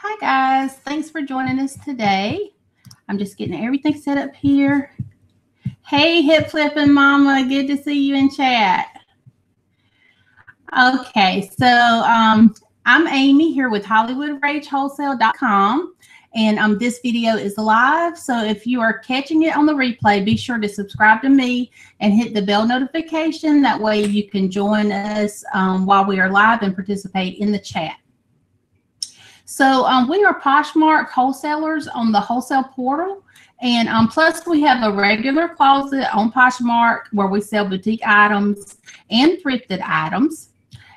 Hi guys, thanks for joining us today. I'm just getting everything set up here. Hey, hip flipping mama, good to see you in chat. Okay, so I'm Amy here with HollywoodRage Wholesale.com, and this video is live. So if you are catching it on the replay, be sure to subscribe to me and hit the bell notification. That way you can join us while we are live and participate in the chat. So we are Poshmark wholesalers on the wholesale portal. And plus we have a regular closet on Poshmark where we sell boutique items and thrifted items.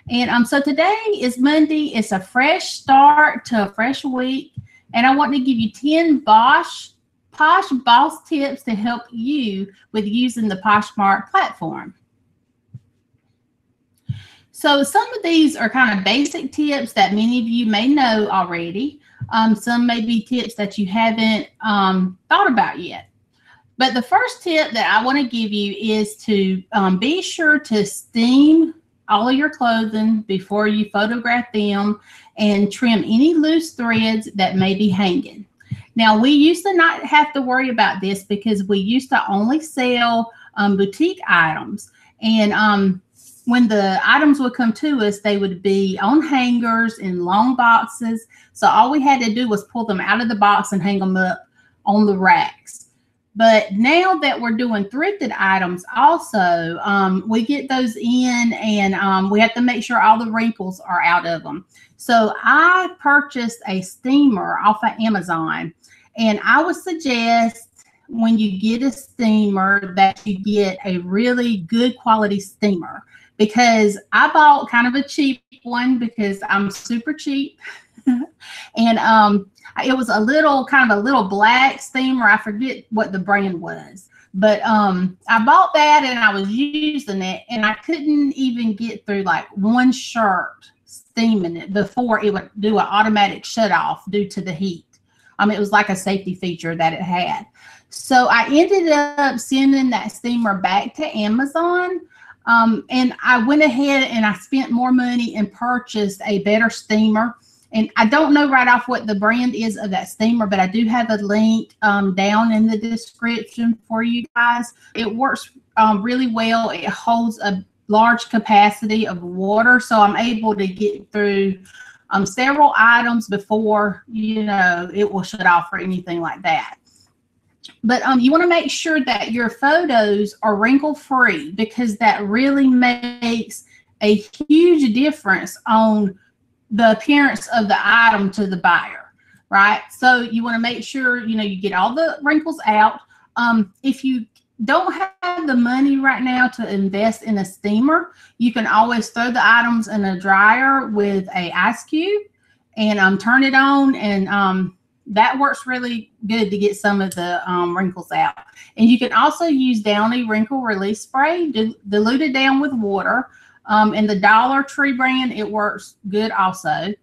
And so today is Monday. It's a fresh start to a fresh week. And I want to give you 10 Posh Boss tips to help you with using the Poshmark platform. So some of these are kind of basic tips that many of you may know already. Some may be tips that you haven't thought about yet. But the first tip that I want to give you is to be sure to steam all of your clothing before you photograph them and trim any loose threads that may be hanging. Now, we used to not have to worry about this because we used to only sell boutique items. And when the items would come to us, they would be on hangers in long boxes. So all we had to do was pull them out of the box and hang them up on the racks. But now that we're doing thrifted items also, we get those in and we have to make sure all the wrinkles are out of them. So I purchased a steamer off of Amazon, and I would suggest when you get a steamer that you get a really good quality steamer, because I bought kind of a cheap one because I'm super cheap. And it was a little black steamer. I forget what the brand was, but I bought that and I was using it, and I couldn't even get through like one shirt steaming it before it would do an automatic shut off due to the heat. It was like a safety feature that it had. So I ended up sending that steamer back to Amazon. And I went ahead and I spent more money and purchased a better steamer. And I don't know right off what the brand is of that steamer, but I do have a link down in the description for you guys. It works really well. It holds a large capacity of water, so I'm able to get through several items before, it will shut off or anything like that. But you want to make sure that your photos are wrinkle-free, because that really makes a huge difference on the appearance of the item to the buyer, right? So you want to make sure, you get all the wrinkles out. If you don't have the money right now to invest in a steamer, you can always throw the items in a dryer with a ice cube and turn it on, and that works really good to get some of the wrinkles out. And you can also use Downy wrinkle release spray, dilute it down with water. And the Dollar Tree brand, it works good also.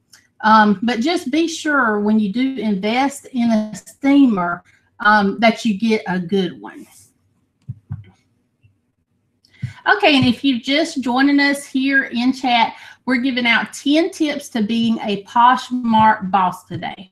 But just be sure when you do invest in a steamer that you get a good one. Okay, and if you're just joining us here in chat, we're giving out 10 tips to being a Poshmark boss today.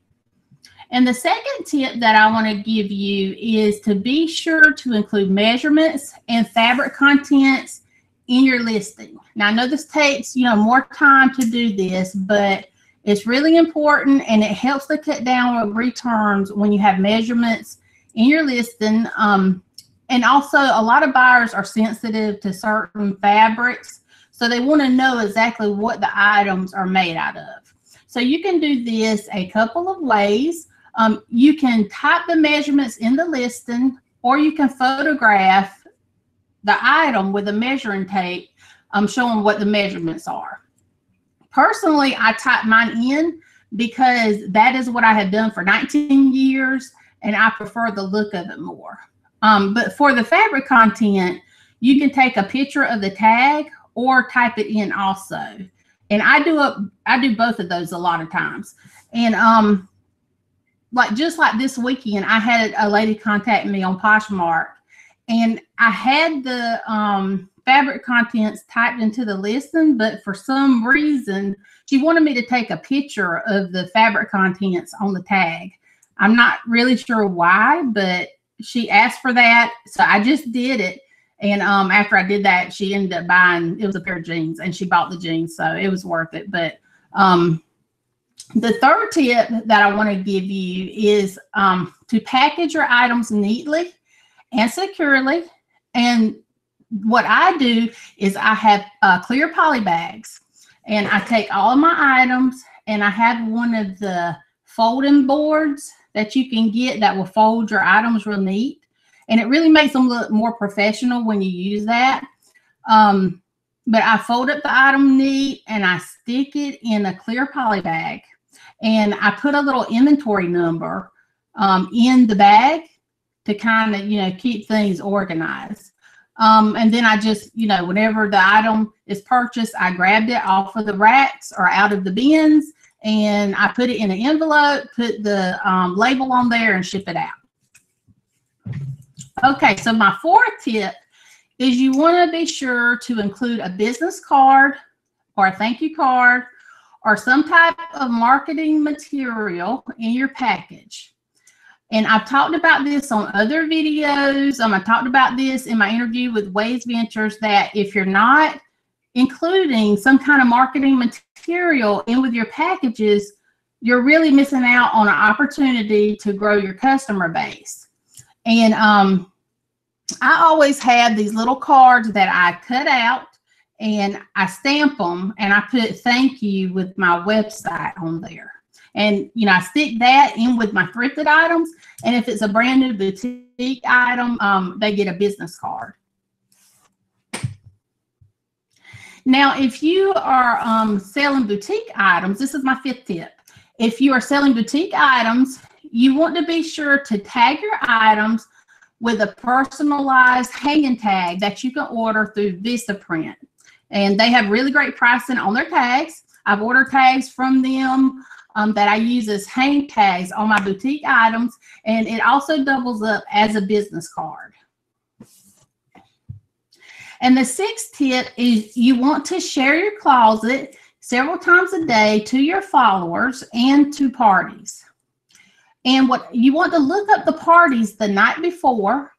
And the second tip that I want to give you is to be sure to include measurements and fabric contents in your listing. Now, I know this takes, more time to do this, but it's really important, and it helps to cut down with returns when you have measurements in your listing. And also, a lot of buyers are sensitive to certain fabrics, so they want to know exactly what the items are made out of. So you can do this a couple of ways. You can type the measurements in the listing, or you can photograph the item with a measuring tape showing what the measurements are. Personally, I type mine in because that is what I have done for 19 years, and I prefer the look of it more. But for the fabric content, you can take a picture of the tag or type it in also. And I do both of those a lot of times. And just like this weekend, I had a lady contact me on Poshmark, and I had the fabric contents typed into the listing, but for some reason, she wanted me to take a picture of the fabric contents on the tag. I'm not really sure why, but she asked for that, so I just did it. And after I did that, she ended up buying, it was a pair of jeans, and she bought the jeans, so it was worth it. But the third tip that I want to give you is to package your items neatly and securely. And what I do is I have clear poly bags, and I take all of my items, and I have one of the folding boards that you can get that will fold your items real neat. And it really makes them look more professional when you use that. But I fold up the item neat, and I stick it in a clear poly bag. And I put a little inventory number in the bag to kind of, you know, keep things organized. And then I just, you know, whenever the item is purchased, I grabbed it off of the racks or out of the bins, and I put it in an envelope, put the label on there, and ship it out. Okay, so my fourth tip is you want to be sure to include a business card or a thank you card or some type of marketing material in your package. And I've talked about this on other videos. I talked about this in my interview with Waze Ventures, that if you're not including some kind of marketing material in with your packages, you're really missing out on an opportunity to grow your customer base. And I always have these little cards that I cut out, and I stamp them, and I put thank you with my website on there. And, you know, I stick that in with my thrifted items. And if it's a brand new boutique item, they get a business card. Now, if you are selling boutique items, this is my fifth tip. If you are selling boutique items, you want to be sure to tag your items with a personalized hanging tag that you can order through Vistaprint. And they have really great pricing on their tags. I've ordered tags from them that I use as hang tags on my boutique items, and it also doubles up as a business card. And the sixth tip is you want to share your closet several times a day to your followers and to parties. And what you want to look up the parties the night before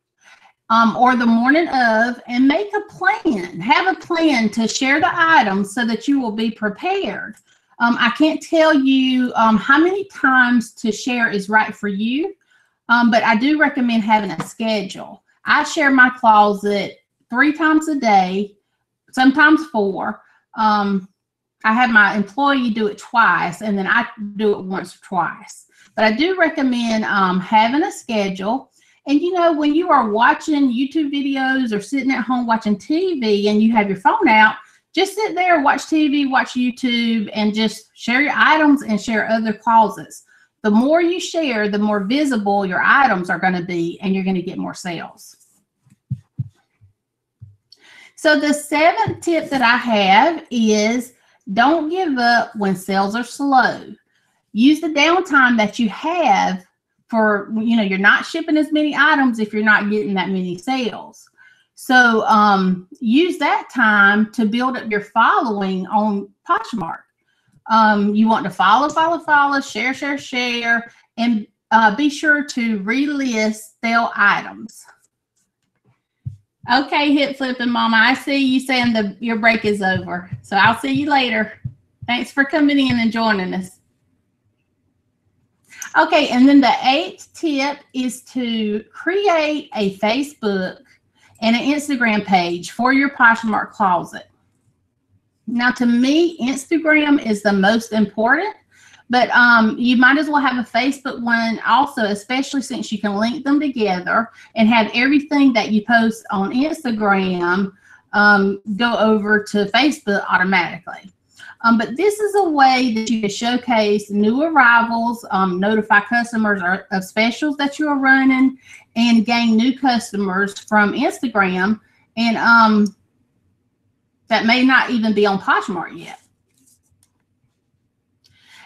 or the morning of, and make a plan. Have a plan to share the items so that you will be prepared. I can't tell you how many times to share is right for you, but I do recommend having a schedule. I share my closet 3 times a day, sometimes 4. I have my employee do it twice, and then I do it once or twice. But I do recommend having a schedule. And, you know, when you are watching YouTube videos or sitting at home watching TV and you have your phone out, just sit there, watch TV, watch YouTube, and just share your items and share other closets. The more you share, the more visible your items are going to be, and you're going to get more sales. So the 7th tip that I have is don't give up when sales are slow. Use the downtime that you have for, you know, you're not shipping as many items if you're not getting that many sales. So use that time to build up your following on Poshmark. You want to follow, share, and be sure to relist sale items. Okay, hip flipping mama, I see you saying your break is over. So I'll see you later. Thanks for coming in and joining us. Okay, and then the 8th tip is to create a Facebook and an Instagram page for your Poshmark closet. Now, to me, Instagram is the most important, but you might as well have a Facebook one also, especially since you can link them together and have everything that you post on Instagram go over to Facebook automatically. But this is a way that you can showcase new arrivals, notify customers of specials that you are running, and gain new customers from Instagram, and that may not even be on Poshmark yet.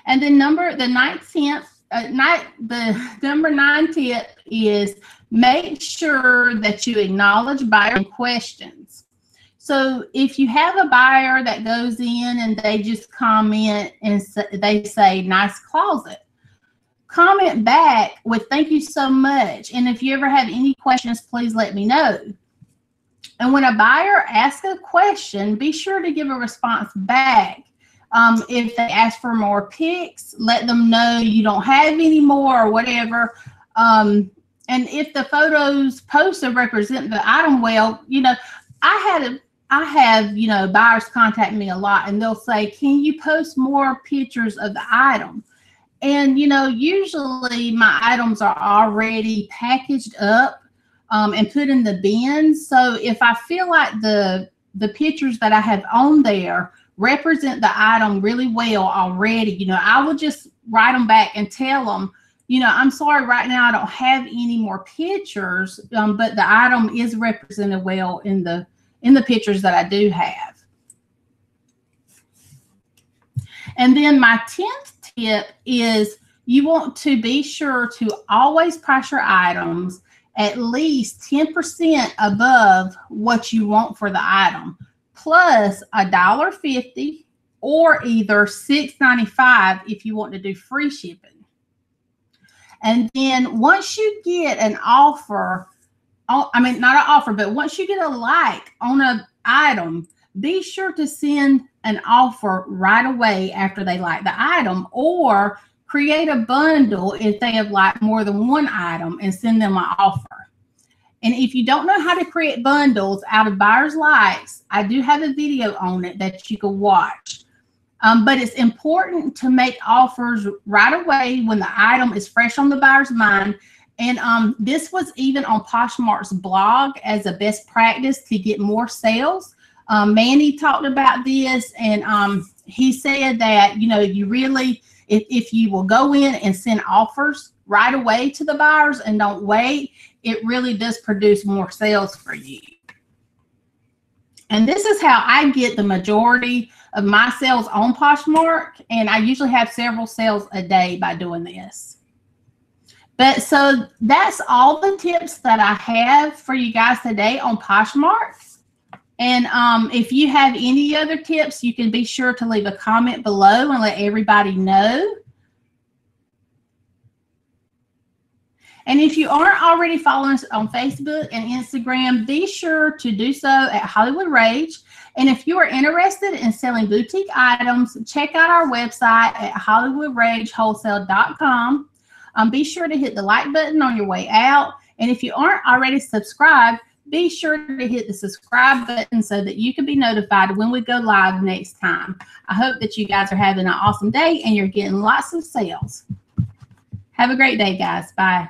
And then the number 9 tip is make sure that you acknowledge buyer questions. So if you have a buyer that goes in and they just comment and they say, nice closet, comment back with thank you so much. And if you ever have any questions, please let me know. And when a buyer asks a question, be sure to give a response back. If they ask for more pics, let them know you don't have any more or whatever. And if the photos posted represent the item well, you know, I have, you know, buyers contact me a lot and they'll say, can you post more pictures of the item? And, you know, usually my items are already packaged up and put in the bins. So if I feel like the pictures that I have on there represent the item really well already, you know, I will just write them back and tell them, you know, I'm sorry, right now I don't have any more pictures, but the item is represented well in the pictures that I do have. And then my 10th tip is you want to be sure to always price your items at least 10% above what you want for the item, plus $1.50 or either $6.95 if you want to do free shipping. And then once you get an offer, I mean, not an offer, but once you get a like on an item, be sure to send an offer right away after they like the item, or create a bundle if they have liked more than one item and send them an offer. And if you don't know how to create bundles out of buyers' likes, I do have a video on it that you can watch. But it's important to make offers right away when the item is fresh on the buyer's mind. And this was even on Poshmark's blog as a best practice to get more sales. Manny talked about this, and he said that, you know, you really, if you will go in and send offers right away to the buyers and don't wait, it really does produce more sales for you. And this is how I get the majority of my sales on Poshmark, and I usually have several sales a day by doing this. But so that's all the tips that I have for you guys today on Poshmark. And if you have any other tips, you can be sure to leave a comment below and let everybody know. And if you aren't already following us on Facebook and Instagram, be sure to do so at HollywoodRage. And if you are interested in selling boutique items, check out our website at HollywoodRageWholesale.com. Be sure to hit the like button on your way out. And if you aren't already subscribed, be sure to hit the subscribe button so that you can be notified when we go live next time. I hope that you guys are having an awesome day and you're getting lots of sales. Have a great day, guys. Bye.